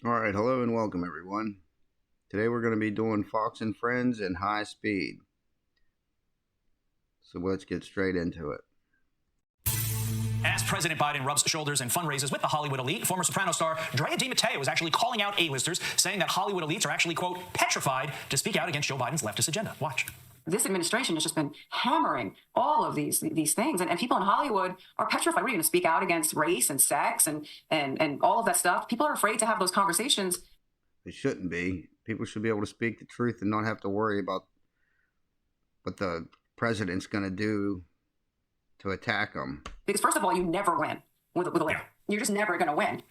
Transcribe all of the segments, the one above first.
All right, hello and welcome everyone. Today we're going to be doing Fox and Friends in high speed. So let's get straight into it. As President Biden rubs shoulders and fundraises with the Hollywood elite, former Soprano star Drea DiMatteo is actually calling out A-listers, saying that Hollywood elites are actually, quote, petrified to speak out against Joe Biden's leftist agenda. Watch. This administration has just been hammering all of these things, and people in Hollywood are petrified. We're going to speak out against race and sex and all of that stuff. People are afraid to have those conversations. It shouldn't be. People should be able to speak the truth and not have to worry about what the president's going to do to attack them. Because first of all, you never win with a liberal. You're just never going to win.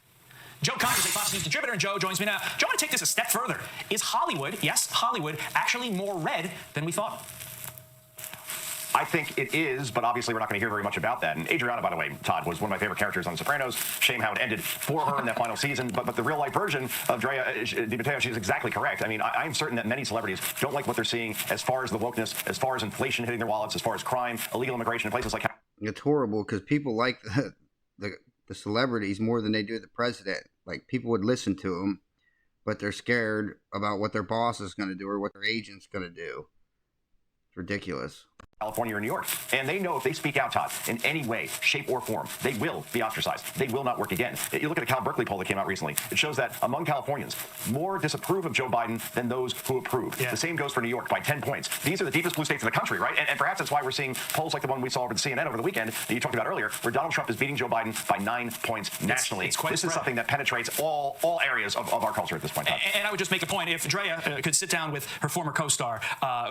Joe Connors, a Fox News contributor, and Joe joins me now. Joe, I want to take this a step further. Is Hollywood, yes, Hollywood, actually more red than we thought? I think it is, but obviously we're not going to hear very much about that. And Adriana, by the way, Todd, was one of my favorite characters on The Sopranos. Shame how it ended for her in that final season. But the real-life version of Drea DiMatteo, she's exactly correct. I mean, I'm certain that many celebrities don't like what they're seeing as far as the wokeness, as far as inflation hitting their wallets, as far as crime, illegal immigration in places like... It's horrible because people like the celebrities more than they do the president. Like, people would listen to them, but they're scared about what their boss is going to do or what their agent's going to do. It's ridiculous. California or New York. And they know if they speak out, Todd, in any way, shape, or form, they will be ostracized. They will not work again. You look at a Cal Berkeley poll that came out recently. It shows that among Californians, more disapprove of Joe Biden than those who approve. Yeah. The same goes for New York by 10 points. These are the deepest blue states in the country, right? And perhaps that's why we're seeing polls like the one we saw over the CNN over the weekend that you talked about earlier, where Donald Trump is beating Joe Biden by 9 points nationally. This is something that penetrates all areas of our culture at this point. And I would just make a point. If Drea could sit down with her former co-star,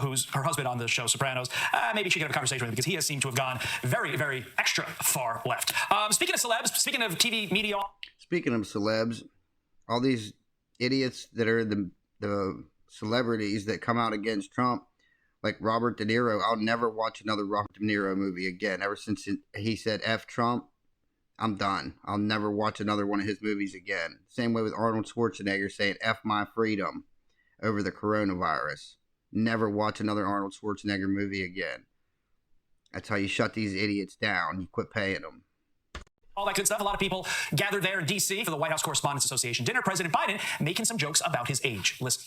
who's her husband on the show Sopranos, maybe she could have a conversation with him, because he has seemed to have gone very, very extra far left. Speaking of celebs, speaking of TV media... Speaking of celebs, all these idiots that are the celebrities that come out against Trump, like Robert De Niro, I'll never watch another Robert De Niro movie again. Ever since he said F Trump, I'm done. I'll never watch another one of his movies again. Same way with Arnold Schwarzenegger saying F my freedom over the coronavirus. Never watch another Arnold Schwarzenegger movie again. That's how you shut these idiots down. You quit paying them. All that good stuff. A lot of people gathered there in D.C. for the White House Correspondents Association dinner. President Biden making some jokes about his age. Listen.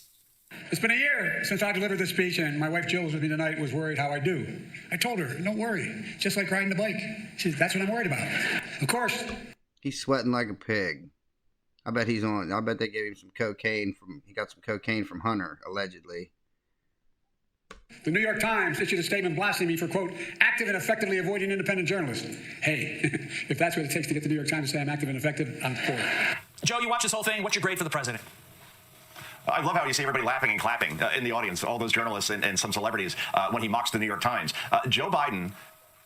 It's been a year since I delivered this speech, and my wife Jill was with me tonight, was worried how I do. I told her, don't worry, just like riding the bike. That's what I'm worried about. Of course. He's sweating like a pig. I bet they gave him some cocaine he got some cocaine from Hunter, allegedly. The New York Times issued a statement blasting me for, quote, active and effectively avoiding independent journalists. Hey, if that's what it takes to get the New York Times to say I'm active and effective, I'm for it. Joe, you watch this whole thing. What's your grade for the president? I love how you see everybody laughing and clapping in the audience, all those journalists and some celebrities when he mocks the New York Times. Joe Biden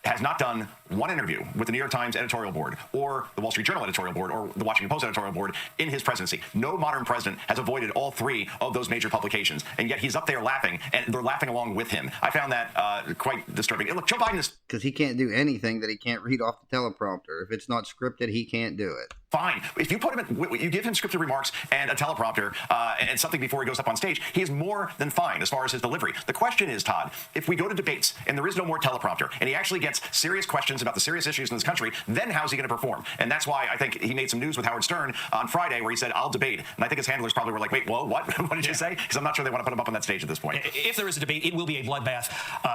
has not done one interview with the New York Times editorial board or the Wall Street Journal editorial board or the Washington Post editorial board in his presidency. No modern president has avoided all three of those major publications, and yet he's up there laughing, and they're laughing along with him. I found that quite disturbing. And look, Joe Biden is... Because he can't do anything that he can't read off the teleprompter. If it's not scripted, he can't do it. Fine. If you put him in, you give him scripted remarks and a teleprompter and something before he goes up on stage, he is more than fine as far as his delivery. The question is, Todd, if we go to debates and there is no more teleprompter and he actually gets serious questions about the serious issues in this country, then how's he going to perform? And that's why I think he made some news with Howard Stern on Friday where he said, I'll debate. And I think his handlers probably were like, wait, whoa, what? What did you say? Because I'm not sure they want to put him up on that stage at this point. If there is a debate, it will be a bloodbath.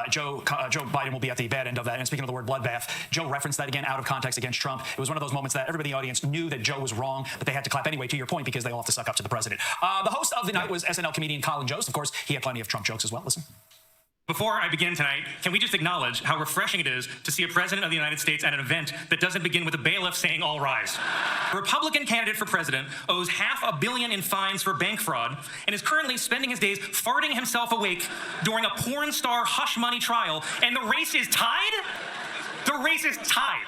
Joe Biden will be at the bad end of that. And speaking of the word bloodbath, Joe referenced that again out of context against Trump. It was one of those moments that everybody in the audience knew that Joe was wrong, but they had to clap anyway, to your point, because they all have to suck up to the president. The host of the night was SNL comedian Colin Jost. Of course, he had plenty of Trump jokes as well. Listen. Before I begin tonight, can we just acknowledge how refreshing it is to see a president of the United States at an event that doesn't begin with a bailiff saying all rise? A Republican candidate for president owes $500 million in fines for bank fraud and is currently spending his days farting himself awake during a porn star hush money trial, and the race is tied? The race is tied.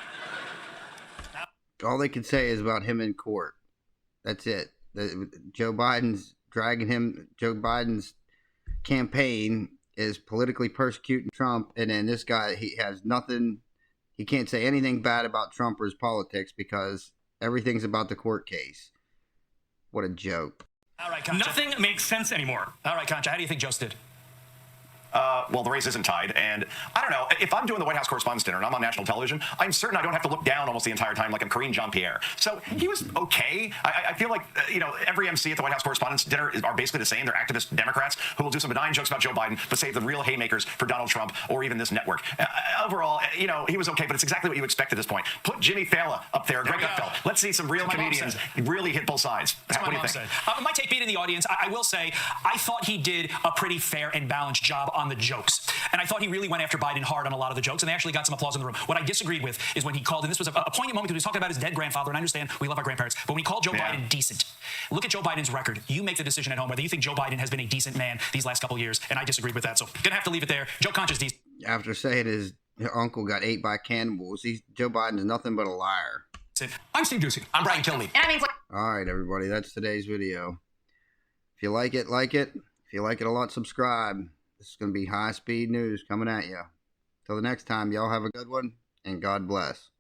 All they can say is about him in court. That's it. Joe Biden's campaign is politically persecuting Trump, and then this guy, he has nothing. He can't say anything bad about Trump or his politics because everything's about the court case. What a joke. All right, Concha. Nothing makes sense anymore. All right, Concha, how do you think Jost did? Well, the race isn't tied. And I don't know, if I'm doing the White House Correspondents' Dinner and I'm on national television, I'm certain I don't have to look down almost the entire time like I'm Karine Jean-Pierre. So he was okay. I feel like, every MC at the White House Correspondents' Dinner are basically the same. They're activist Democrats who will do some benign jokes about Joe Biden, but save the real haymakers for Donald Trump or even this network. Overall, he was okay, but it's exactly what you expect at this point. Put Jimmy Fallon up there, Greg Gutfeld. Let's see some real comedians really hit both sides. What do you think? My take being in the audience, I will say, I thought he did a pretty fair and balanced job on the jokes. And I thought he really went after Biden hard on a lot of the jokes, and they actually got some applause in the room. What I disagreed with is when he called, and this was a poignant moment because he was talking about his dead grandfather, and I understand we love our grandparents, but when he called Joe Biden decent, look at Joe Biden's record. You make the decision at home whether you think Joe Biden has been a decent man these last couple of years, and I disagreed with that. So gonna have to leave it there. Joe Concha's decent. After saying his uncle got ate by cannibals, Joe Biden is nothing but a liar. I'm Steve Doocy. I'm Brian Kilmeade. And I mean, all right, everybody, that's today's video. If you like it, like it. If you like it a lot, subscribe. This is going to be high-speed news coming at you. Till the next time, y'all have a good one, and God bless.